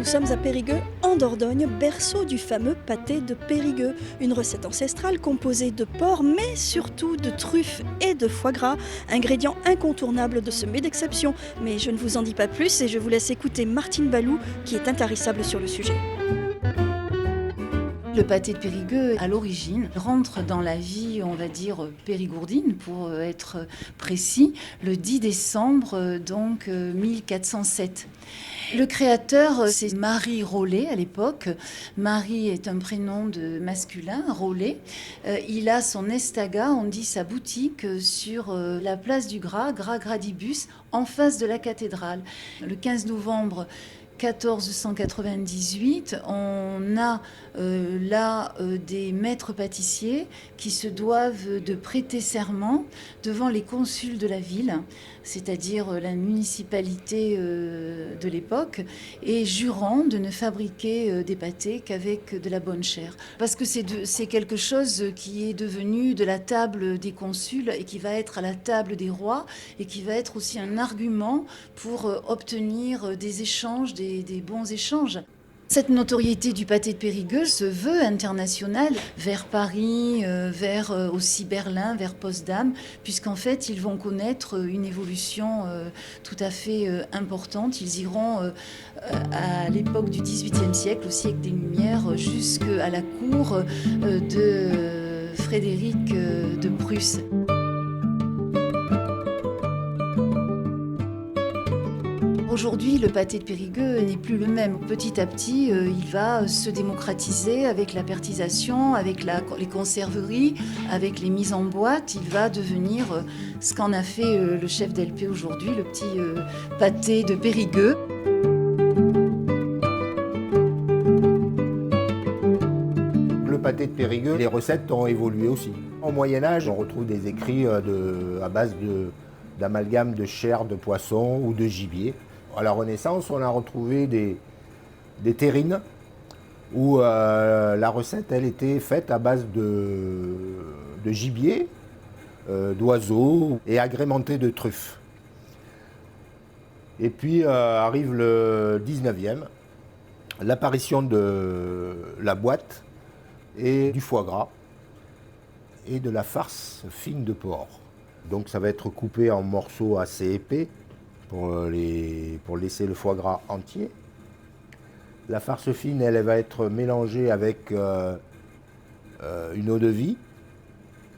sommes à Périgueux, en Dordogne, berceau du fameux pâté de Périgueux. Une recette ancestrale composée de porc, mais surtout de truffes et de foie gras, ingrédients incontournables de ce mets d'exception. Mais je ne vous en dis pas plus et je vous laisse écouter Martine Balou, qui est intarissable sur le sujet. Le pâté de Périgueux, à l'origine, rentre dans la vie, on va dire, périgourdine, pour être précis, le 10 décembre, 1407. Le créateur, c'est Marie Rollet à l'époque. Marie est un prénom de masculin, Rollet. Il a son estaga, on dit sa boutique, sur la place du Gras, Gras Gradibus, en face de la cathédrale. Le 15 novembre 1498, on a des maîtres pâtissiers qui se doivent de prêter serment devant les consuls de la ville, c'est-à-dire la municipalité de l'époque, et jurant de ne fabriquer des pâtés qu'avec de la bonne chair. Parce que c'est quelque chose qui est devenu de la table des consuls et qui va être à la table des rois et qui va être aussi un argument pour obtenir des échanges, des bons échanges. Cette notoriété du pâté de Périgueux se veut internationale vers Paris, vers aussi Berlin, vers Potsdam, puisqu'en fait ils vont connaître une évolution tout à fait importante. Ils iront à l'époque du XVIIIe siècle, au siècle des Lumières, jusqu'à la cour de Frédéric de Prusse. Aujourd'hui, le pâté de Périgueux n'est plus le même. Petit à petit, il va se démocratiser avec la pertisation, avec les conserveries, avec les mises en boîte. Il va devenir ce qu'en a fait le chef d'LP aujourd'hui, le petit pâté de Périgueux. Le pâté de Périgueux, les recettes ont évolué aussi. Au Moyen-Âge, on retrouve des écrits à base d'amalgame de chair de poisson ou de gibier. À la Renaissance, on a retrouvé des terrines où la recette, elle était faite à base de gibier, d'oiseaux et agrémentée de truffes. Et puis arrive le 19e, l'apparition de la boîte et du foie gras et de la farce fine de porc. Donc ça va être coupé en morceaux assez épais pour laisser le foie gras entier. La farce fine, elle va être mélangée avec une eau-de-vie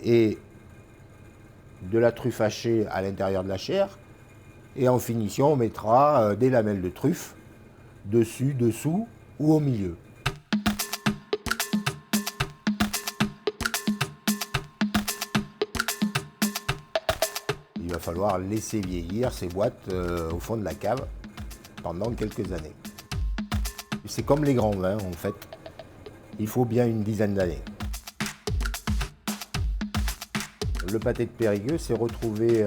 et de la truffe hachée à l'intérieur de la chair. Et en finition, on mettra des lamelles de truffe dessus, dessous ou au milieu. Il va falloir laisser vieillir ces boîtes au fond de la cave pendant quelques années. C'est comme les grands vins en fait, il faut bien une dizaine d'années. Le pâté de Périgueux s'est retrouvé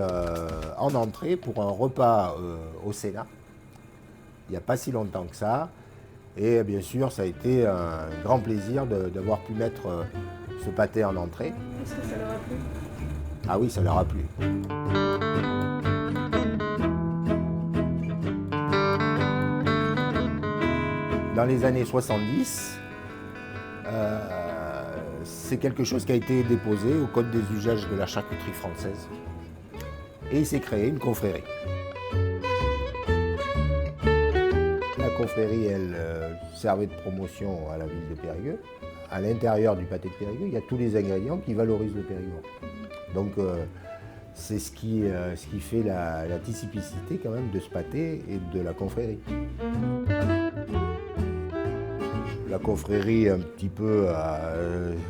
en entrée pour un repas au Sénat, il n'y a pas si longtemps que ça. Et bien sûr, ça a été un grand plaisir d'avoir pu mettre ce pâté en entrée. Est-ce que ça leur a plu ? Ah oui, ça leur a plu. Dans les années 70, c'est quelque chose qui a été déposé au Code des usages de la charcuterie française. Et il s'est créé une confrérie. La confrérie, elle servait de promotion à la ville de Périgueux. À l'intérieur du pâté de Périgueux, il y a tous les ingrédients qui valorisent le Périgord. Donc c'est ce qui fait la typicité quand même de ce pâté et de la confrérie. La confrérie un petit peu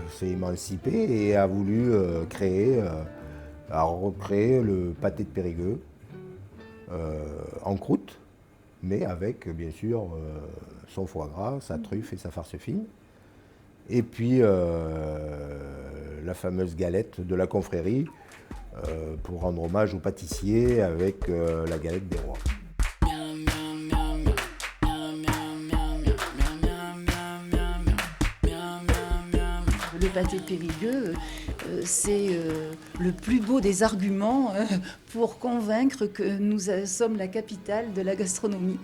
s'est émancipée et a voulu recréer le pâté de Périgueux en croûte, mais avec bien sûr son foie gras, sa truffe et sa farce fine. Et puis la fameuse galette de la confrérie pour rendre hommage aux pâtissiers avec la galette des rois. Le pâté de Périgueux, c'est le plus beau des arguments pour convaincre que nous sommes la capitale de la gastronomie.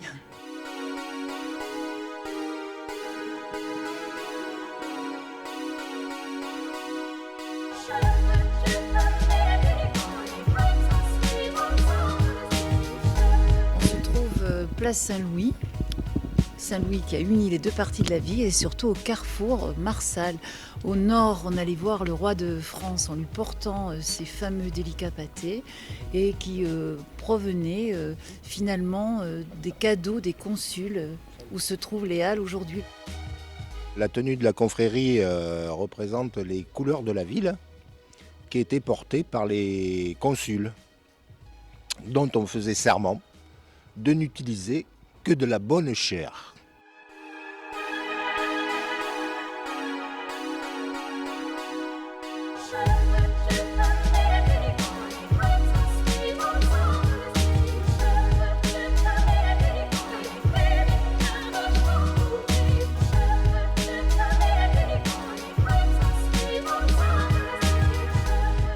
place Saint-Louis. Saint-Louis qui a uni les deux parties de la ville et surtout au carrefour Marsal. Au nord, on allait voir le roi de France en lui portant ces fameux délicats pâtés et qui provenaient finalement des cadeaux des consuls où se trouvent les halles aujourd'hui. La tenue de la confrérie représente les couleurs de la ville qui étaient portées par les consuls, dont on faisait serment de n'utiliser que de la bonne chair.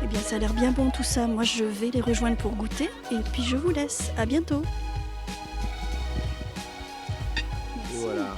Eh bien, ça a l'air bien bon tout ça. Moi, je vais les rejoindre pour goûter et puis je vous laisse. À bientôt. Et voilà.